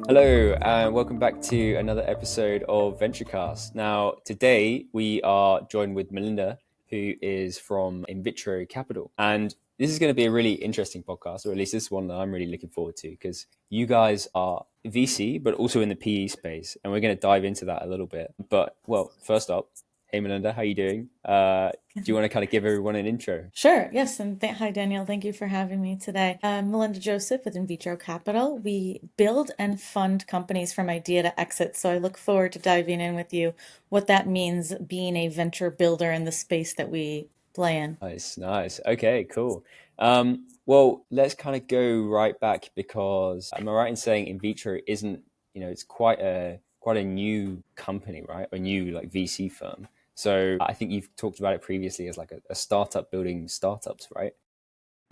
Hello, and welcome back to another episode of VentureCast. Now, today we are joined with Melinda, who is from InVitro Capital. And this is going to be a really interesting podcast, or at least this is one that I'm really looking forward to, because you guys are VC, but also in the PE space. And we're going to dive into that a little bit. But, well, first up, hey, Melinda, how you doing? Do you want to kind of give everyone an intro? Sure, yes, and hi Daniel, thank you for having me today. I'm Melinda Joseph with InVitro Capital. We build and fund companies from idea to exit, so I look forward to diving in with you what that means being a venture builder in the space that we play in. Nice, nice. Okay, cool. Well, let's kind of go right back because am I right in saying in vitro isn't, it's quite a new company, right? A new like VC firm. So I think you've talked about it previously as like a startup building startups, right?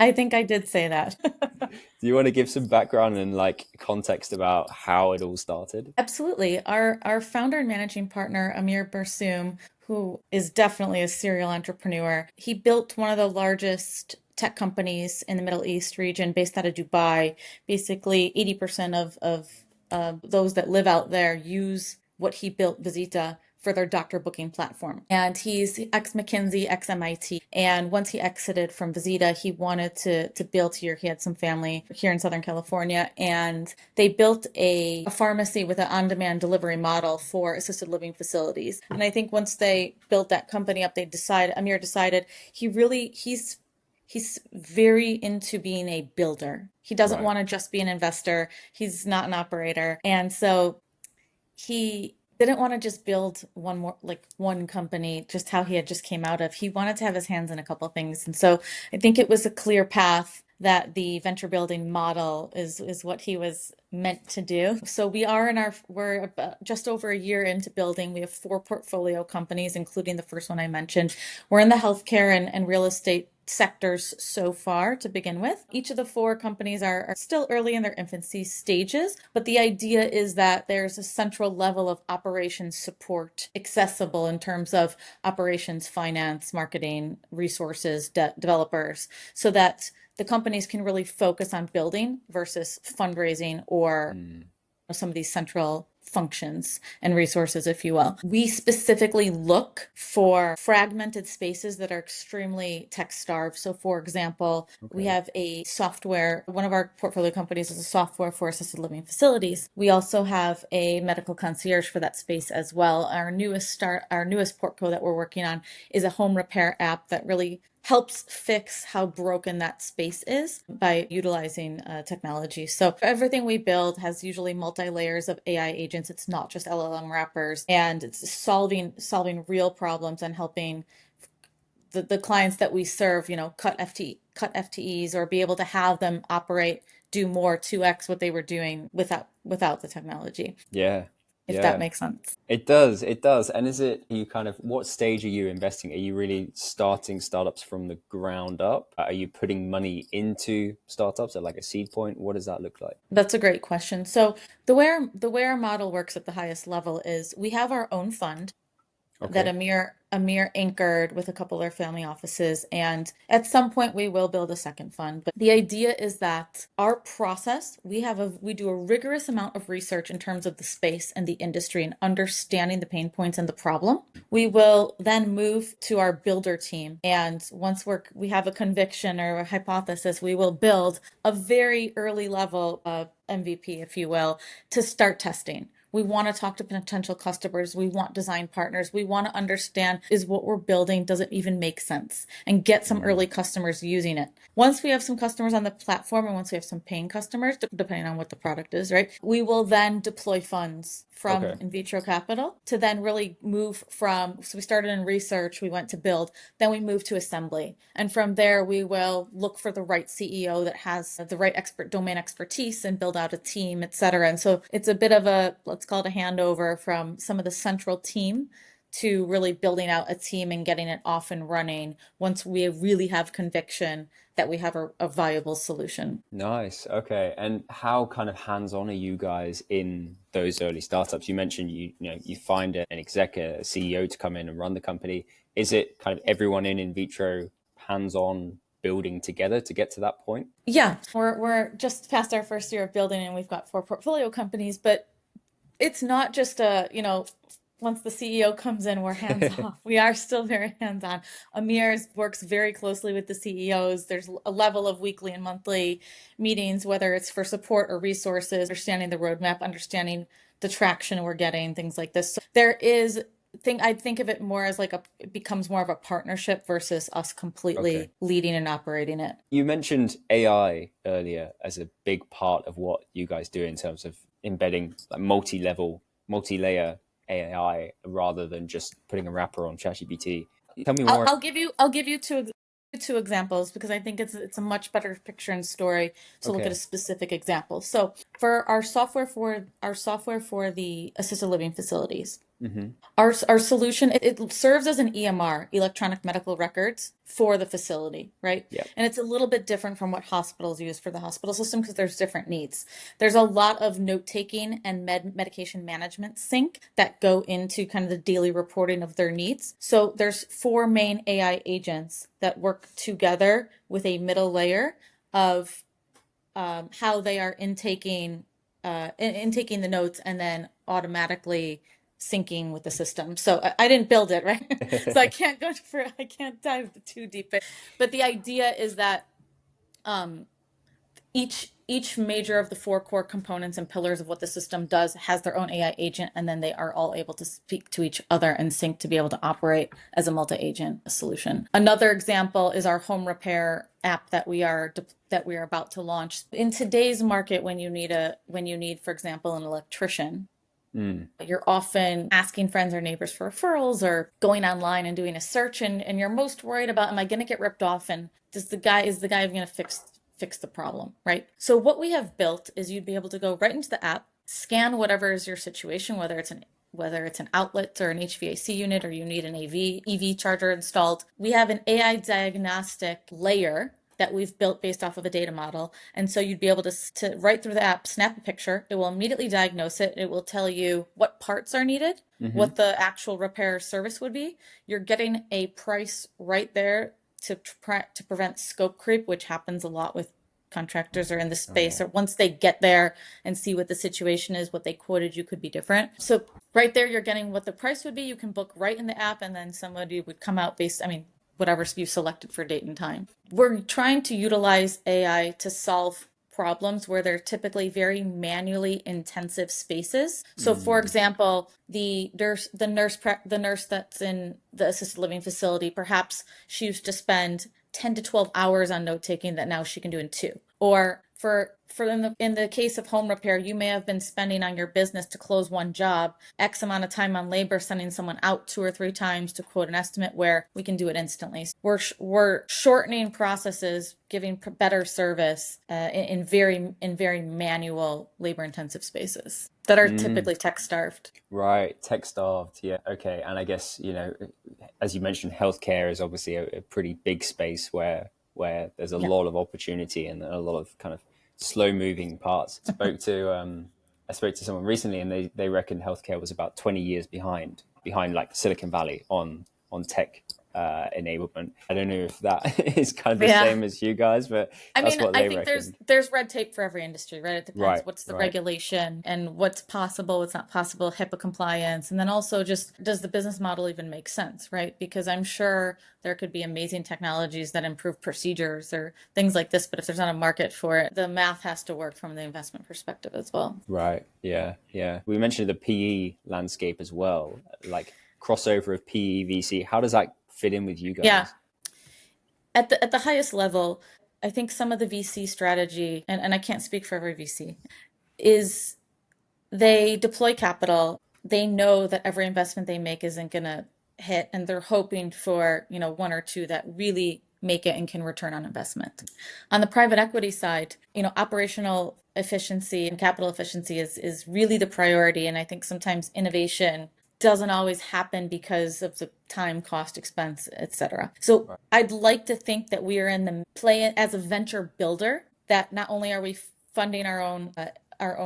I think I did say that. Do you want to give some background and like context about how it all started? Absolutely. Our founder and managing partner, Amir Barsoom, who is definitely a serial entrepreneur, he built one of the largest tech companies in the Middle East region based out of Dubai. Basically, 80% of those that live out there use what he built, Visita, for their doctor booking platform. And he's ex-McKinsey, ex-MIT. And once he exited from Visita, he wanted to build here. He had some family here in Southern California. And they built a pharmacy with an on-demand delivery model for assisted living facilities. And I think once they built that company up, Amir decided he's very into being a builder. He doesn't Right. want to just be an investor. He's not an operator. And so he didn't want to just build one company just how he had just came out of. He wanted to have his hands in a couple things. And so I think it was a clear path that the venture building model is what he was meant to do. So we're about just over a year into building. We have four portfolio companies, including the first one I mentioned. We're in the healthcare and real estate sectors so far to begin with. Each of the four companies are still early in their infancy stages, but the idea is that there's a central level of operations support accessible in terms of operations, finance, marketing, resources, developers, so that the companies can really focus on building versus fundraising or Mm, some of these central functions and resources, if you will. We specifically look for fragmented spaces that are extremely tech starved. So, for example, we okay. have a software, one of our portfolio companies is a software for assisted living facilities. We also have a medical concierge for that space as well. Our newest portco that we're working on is a home repair app that really helps fix how broken that space is by utilizing technology. So everything we build has usually multi-layers of AI agents. It's not just LLM wrappers, and it's solving real problems and helping the clients that we serve, cut FTEs or be able to have them operate, do more 2x what they were doing without the technology, Yeah. if that Yeah. makes sense. It does. It does. And is it you kind of what stage are you investing? Are you really starting startups from the ground up? Are you putting money into startups at like a seed point? What does that look like? That's a great question. So the way our model works at the highest level is we have our own fund that Okay. Amir anchored with a couple of their family offices. And at some point we will build a second fund. But the idea is that our process, we do a rigorous amount of research in terms of the space and the industry and understanding the pain points and the problem. We will then move to our builder team. And once we have a conviction or a hypothesis, we will build a very early level of MVP, if you will, to start testing. We want to talk to potential customers. We want design partners. We want to understand, is what we're building, does it even make sense? And get some early Mm, customers using it. Once we have some customers on the platform and once we have some paying customers, depending on what the product is, right? We will then deploy funds from okay. InVitro Capital to then really move so we started in research, we went to build, then we moved to assembly. And from there, we will look for the right CEO that has the right domain expertise and build out a team, et cetera. And so it's a bit of let's call it a handover from some of the central team to really building out a team and getting it off and running once we really have conviction that we have a viable solution. Nice. Okay. And how kind of hands-on are you guys in those early startups? You mentioned you find an exec, a CEO to come in and run the company. Is it kind of everyone in vitro hands-on building together to get to that point? Yeah, we're just past our first year of building and we've got 4 portfolio companies, but it's not just once the CEO comes in, we're hands off. We are still very hands on. Amir works very closely with the CEOs. There's a level of weekly and monthly meetings, whether it's for support or resources, understanding the roadmap, understanding the traction we're getting, things like this. So there is I think of it more as it becomes more of a partnership versus us completely Okay. leading and operating it. You mentioned AI earlier as a big part of what you guys do in terms of embedding like multi-level, multi-layer AI rather than just putting a wrapper on ChatGPT. Tell me more. I'll give you two examples because I think it's a much better picture and story to look at a Okay. specific example. So for our software for the assisted living facilities, Hmm. our solution, it serves as an EMR, electronic medical records, for the facility, right? Yeah. And it's a little bit different from what hospitals use for the hospital system because there's different needs. There's a lot of note taking and medication management sync that go into kind of the daily reporting of their needs. So there's 4 main AI agents that work together with a middle layer of how they are intaking the notes and then automatically syncing with the system. So I didn't build it, right? So I can't dive too deep. But the idea is that um, each major of the 4 core components and pillars of what the system does has their own AI agent, and then they are all able to speak to each other and sync to be able to operate as a multi-agent solution. Another example is our home repair app that we are about to launch. In today's market, when you need, for example, an electrician, Mm. you're often asking friends or neighbors for referrals or going online and doing a search, and you're most worried about, am I going to get ripped off, and is the guy going to fix the problem, right? So what we have built is you'd be able to go right into the app, scan whatever is your situation, whether it's an outlet or an HVAC unit, or you need an EV charger installed. We have an AI diagnostic layer that we've built based off of a data model. And so you'd be able to right through the app, snap a picture. It will immediately diagnose it. It will tell you what parts are needed, Hmm. what the actual repair service would be. You're getting a price right there to prevent scope creep, which happens a lot with contractors or in the Oh yeah. space, or once they get there and see what the situation is, what they quoted you could be different. So right there, you're getting what the price would be. You can book right in the app, and then somebody would come out whatever you selected for date and time. We're trying to utilize AI to solve problems where they're typically very manually intensive spaces. So, for Mm. example, the nurse that's in the assisted living facility, perhaps she used to spend 10 to 12 hours on note taking that now she can do in 2. Or in the case of home repair, you may have been spending on your business to close one job X amount of time on labor, sending someone out 2 or 3 times to quote an estimate, where we can do it instantly. We're shortening processes, giving better service in very manual, labor intensive spaces that are Mm. typically tech starved. Right, tech starved. Yeah, okay. And I guess, as you mentioned, healthcare is obviously a pretty big space where there's a Yeah. lot of opportunity and a lot of kind of slow moving parts. I spoke to someone recently, and they reckon healthcare was about 20 years behind like Silicon Valley on tech enablement. I don't know if that is kind of the Yeah. same as you guys, but I that's mean, what I they think reckoned. there's red tape for every industry, right? It depends Right, what's the right. regulation and what's possible, what's not possible, HIPAA compliance, and then also just does the business model even make sense, right? Because I'm sure there could be amazing technologies that improve procedures or things like this, but if there's not a market for it, the math has to work from the investment perspective as well. Right. Yeah. Yeah. We mentioned the PE landscape as well, like crossover of PE VC. How does that fit in with you Yeah. guys? At the highest level, I think some of the VC strategy, and I can't speak for every VC, is they deploy capital. They know that every investment they make isn't going to hit, and they're hoping for, 1 or 2 that really make it and can return on investment. On the private equity side, operational efficiency and capital efficiency is really the priority. And I think sometimes innovation doesn't always happen because of the time, cost, expense, etc. So Right. I'd like to think that we are in the play as a venture builder, that not only are we funding our own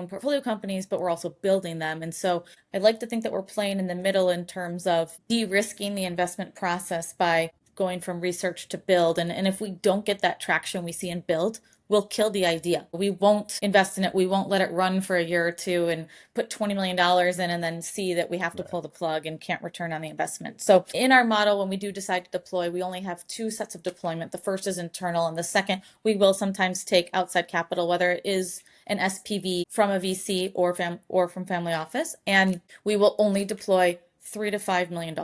portfolio companies, but we're also building them. And so I'd like to think that we're playing in the middle in terms of de-risking the investment process by going from research to build. And if we don't get that traction we see in build, we'll kill the idea. We won't invest in it. We won't let it run for a year or two and put $20 million in and then see that we have to pull the plug and can't return on the investment. So in our model, when we do decide to deploy, we only have two sets of deployment. The first is internal, and the second, we will sometimes take outside capital, whether it is an SPV from a VC or from family office, and we will only deploy $3 to $5 million.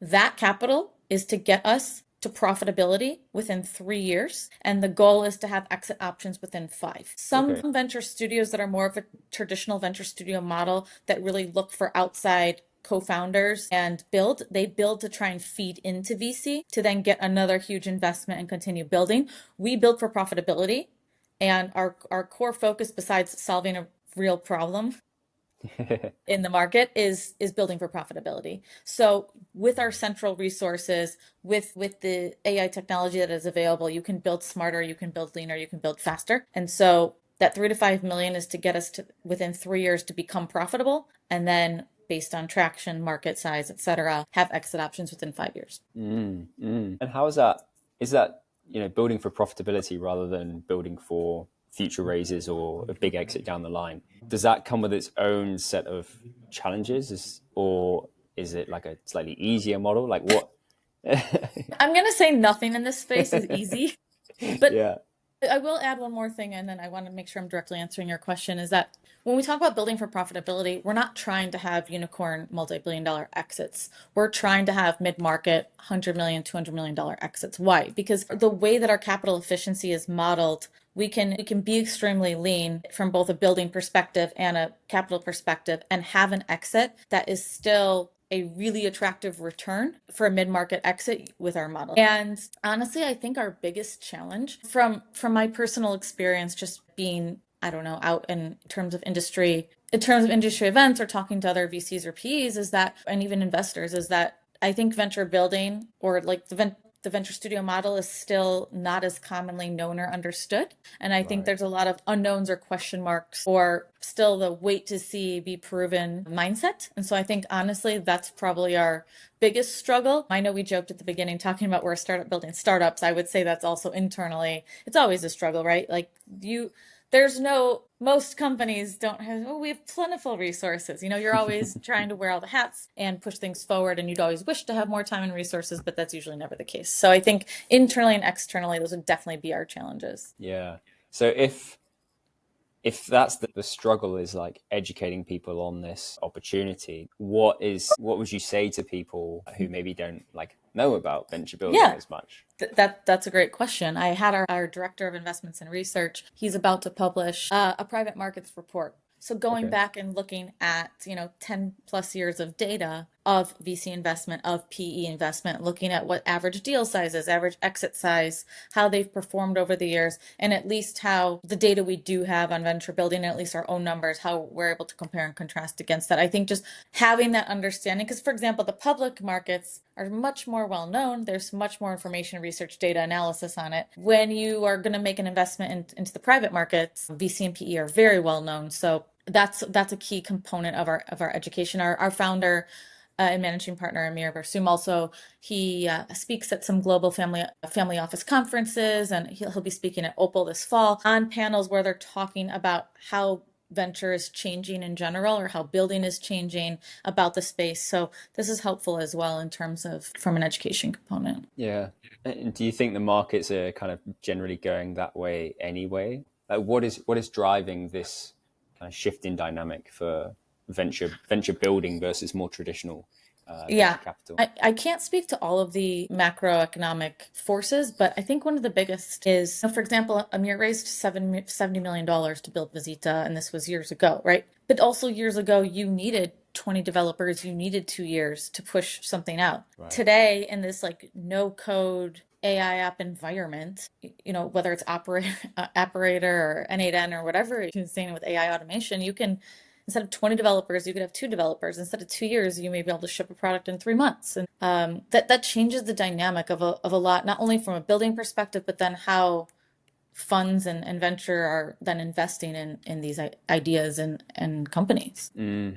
That capital is to get us to profitability within 3 years, and the goal is to have exit options within 5. Some venture studios that are more of a traditional venture studio model that really look for outside co-founders and they build to try and feed into VC to then get another huge investment and continue building. We build for profitability, and our core focus, besides solving a real problem in the market, is building for profitability. So with our central resources, with the AI technology that is available, you can build smarter, you can build leaner, you can build faster. And so that 3 to 5 million is to get us to within 3 years to become profitable, and then based on traction, market size, etc., have exit options within 5 years. And how is that? Is that building for profitability rather than building for future raises or a big exit down the line? Does that come with its own set of challenges, or is it like a slightly easier model? Like what? I'm going to say nothing in this space is easy, but yeah. I will add one more thing, and then I want to make sure I'm directly answering your question, is that when we talk about building for profitability, we're not trying to have unicorn multi-billion-dollar exits. We're trying to have mid-market $100 million, $200 million exits. Why? Because the way that our capital efficiency is modeled, we can be extremely lean from both a building perspective and a capital perspective, and have an exit that is still a really attractive return for a mid-market exit with our model. And honestly, I think our biggest challenge from my personal experience, just being, I don't know, out in terms of industry events or talking to other VCs or PEs, is that, and even investors, is that I think venture building, or like the venture studio model, is still not as commonly known or understood. And I think there's a lot of unknowns or question marks, or still the wait to see, be proven mindset. And so I think honestly, that's probably our biggest struggle. I know we joked at the beginning talking about we're a startup building startups. I would say that's also internally, it's always a struggle, right? Like most companies don't have, we have plentiful resources. You're always trying to wear all the hats and push things forward, and you'd always wish to have more time and resources, but that's usually never the case. So I think internally and externally, those would definitely be our challenges. Yeah. So if that's the struggle, is like educating people on this opportunity, what would you say to people who maybe don't know about venture building as much? That's a great question. I had our director of investments and research. He's about to publish a private markets report. So going back and looking at 10 plus years of data of VC investment, of PE investment, looking at what average deal sizes, average exit size, how they've performed over the years, and at least how the data we do have on venture building, and at least our own numbers, how we're able to compare and contrast against that. I think just having that understanding, because for example, the public markets are much more well known. There's much more information, research, data analysis on it. When you are going to make an investment into the private markets, VC and PE are very well known. So that's a key component of our education. Our founder and managing partner, Amir Barsoom, also he speaks at some global family office conferences, and he'll be speaking at Opal this fall on panels where they're talking about how venture is changing in general, or how building is changing about the space. So this is helpful as well in terms of from an education component. Yeah. And do you think the markets are kind of generally going that way anyway? Like what is driving this kind of shift in dynamic for venture building versus more traditional venture capital? I can't speak to all of the macroeconomic forces, but I think one of the biggest is, for example, Amir raised $70 million to build Visita, and this was years ago, right? But also years ago, you needed 20 developers, you needed 2 years to push something out. Right. Today, in this no code AI app environment, whether it's Operator or N8N or whatever you're saying with AI automation, you can, instead of 20 developers, you could have 2 developers. Instead of 2 years, you may be able to ship a product in 3 months. And that changes the dynamic of a lot, not only from a building perspective, but then how funds and venture are then investing in these ideas and companies.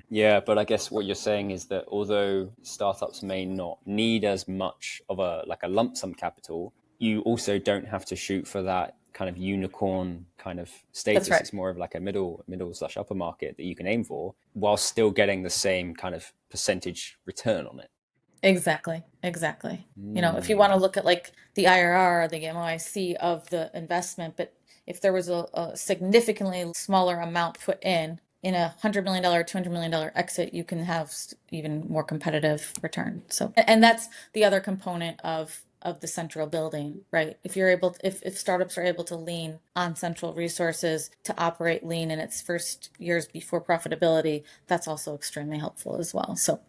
Yeah, but I guess what you're saying is that although startups may not need as much of a like a lump sum capital, you also don't have to shoot for that kind of unicorn kind of That's status. right. It's more of like a middle slash upper market that you can aim for while still getting the same kind of percentage return on it. Exactly. Exactly. If you want to look at like the IRR or the MOIC of the investment, but if there was a significantly smaller amount put in a $100 million, $200 million exit, you can have even more competitive return. So, and that's the other component of the central building, right? If you're able to, if startups are able to lean on central resources to operate lean in its first years before profitability, that's also extremely helpful as well. So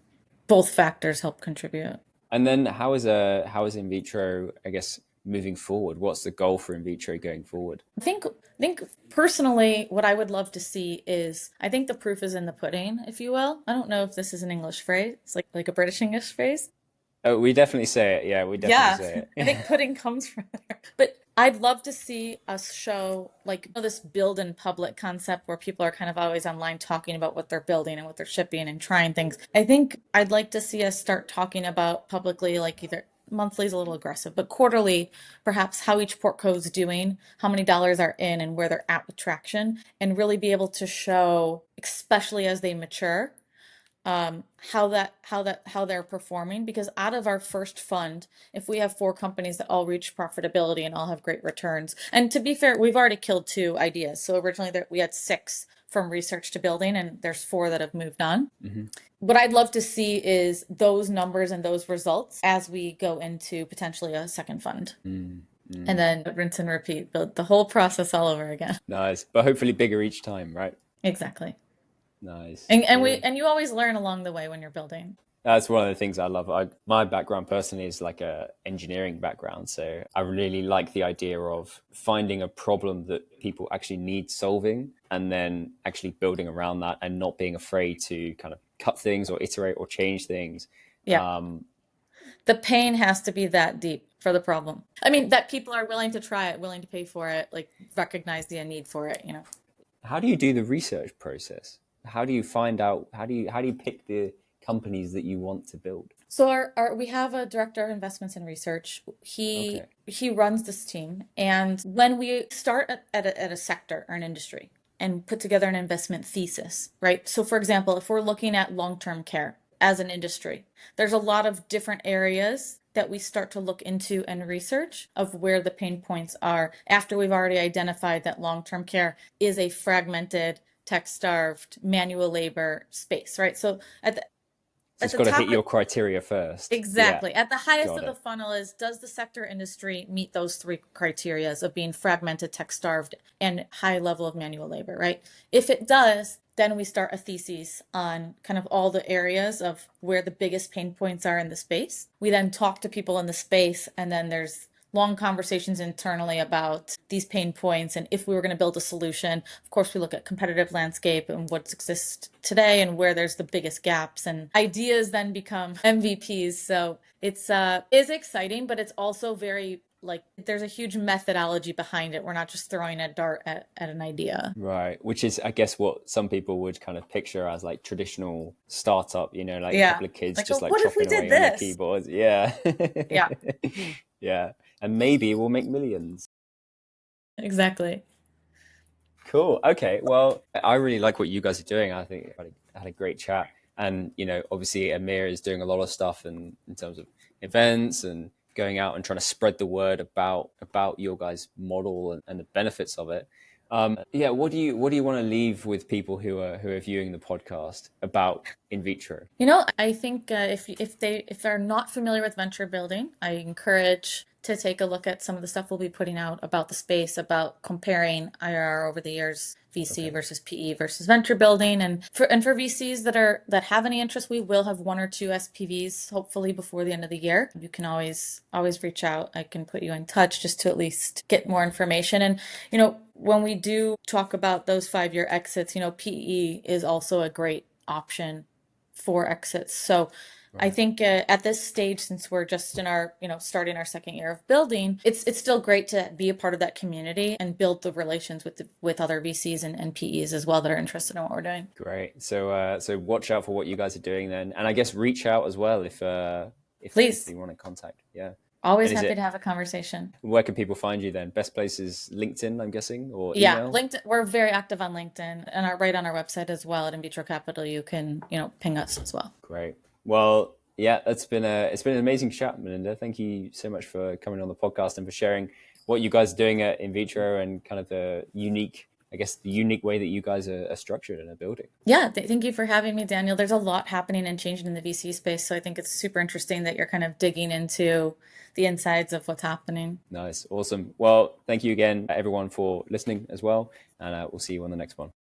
both factors help contribute. And then how is InVitro, I guess, moving forward? What's the goal for InVitro going forward? I think personally, what I would love to see is I think the proof is in the pudding, if you will. I don't know if this is an English phrase. It's like a British English phrase. Oh, we definitely say it. Yeah, we definitely Yeah, say I it. think pudding comes from there. But I'd love to see us show like this build in public concept where people are kind of always online talking about what they're building and what they're shipping and trying things. I think I'd like to see us start talking about publicly, like either monthly is a little aggressive, but quarterly, perhaps how each portco is doing, how many dollars are in and where they're at with traction, and really be able to show, especially as they mature, how they're performing, because out of our first fund, if we have four companies that all reach profitability and all have great returns, and to be fair, we've already killed two ideas. So originally we had six from research to building, and there's four that have moved on. Hmm. What I'd love to see is those numbers and those results as we go into potentially a second fund, and then rinse and repeat the whole process all over again. Nice, but hopefully bigger each time, right? Exactly. Nice, And cool. you always learn along the way when you're building. That's one of the things I love. My background personally is like a engineering background, so I really like the idea of finding a problem that people actually need solving, and then actually building around that, and not being afraid to kind of cut things or iterate or change things. Yeah. The pain has to be that deep for the problem. I mean, that people are willing to try it, willing to pay for it, like recognize the need for it. How do you do the research process? How do you find out? How do you pick the companies that you want to build? So we have a director of investments and research. He Okay. he runs this team, and when we start at a sector or an industry and put together an investment thesis, right? So for example, if we're looking at long-term care as an industry, there's a lot of different areas that we start to look into and research of where the pain points are after we've already identified that long-term care is a fragmented, tech-starved, manual labor space, right? So So at it's the got to hit top. your criteria first. Yeah, Exactly. At the highest got of the it. funnel is, does the sector industry meet those three criterias of being fragmented, tech starved, and high level of manual labor, right? If it does, then we start a thesis on kind of all the areas of where the biggest pain points are in the space. We then talk to people in the space, and then there's long conversations internally about these pain points and if we were going to build a solution. Of course, we look at competitive landscape and what exists today and where there's the biggest gaps, and ideas then become MVPs. So it's is exciting, but it's also very like there's a huge methodology behind it. We're not just throwing a dart at an idea. Right, which is, I guess, what some people would kind of picture as like traditional startup, like a Yeah. couple of kids Like, just oh, like what if we chopping did away on their this? keyboards. Yeah. Yeah, Yeah. And maybe we'll make millions. exactly. Cool. Okay. Well, I really like what you guys are doing. I think I had a great chat. And, obviously Amir is doing a lot of stuff in terms of events and going out and trying to spread the word about your guys' model and the benefits of it. Yeah, what do you want to leave with people who are viewing the podcast about in vitro? I think if they're not familiar with venture building, I encourage to take a look at some of the stuff we'll be putting out about the space, about comparing IRR over the years, VC Okay. versus PE versus venture building, and for VCs that have any interest, we will have one or two SPVs hopefully before the end of the year. You can always reach out. I can put you in touch just to at least get more information. And when we do talk about those 5 year exits, PE is also a great option for exits. So I Right. think at this stage, since we're just in our, starting our second year of building, it's still great to be a part of that community and build the relations with other VCs and PEs as well that are interested in what we're doing. Great. So watch out for what you guys are doing then, and I guess reach out as well if Please, you want to contact. Yeah. always And is happy it to have a conversation. where can people find you then? Best place is LinkedIn, I'm guessing, or Yeah, email. LinkedIn, we're very active on LinkedIn and right on our website as well at InVitro Capital. You can, ping us as well. Great. Well, yeah, it's been an amazing chat, Melinda. Thank you so much for coming on the podcast and for sharing what you guys are doing at InVitro and kind of the unique, I guess, the unique way that you guys are structured and are building. Yeah, thank you for having me, Daniel. There's a lot happening and changing in the VC space, so I think it's super interesting that you're kind of digging into the insides of what's happening. Nice. Awesome. Well, thank you again, everyone, for listening as well. And we'll see you on the next one.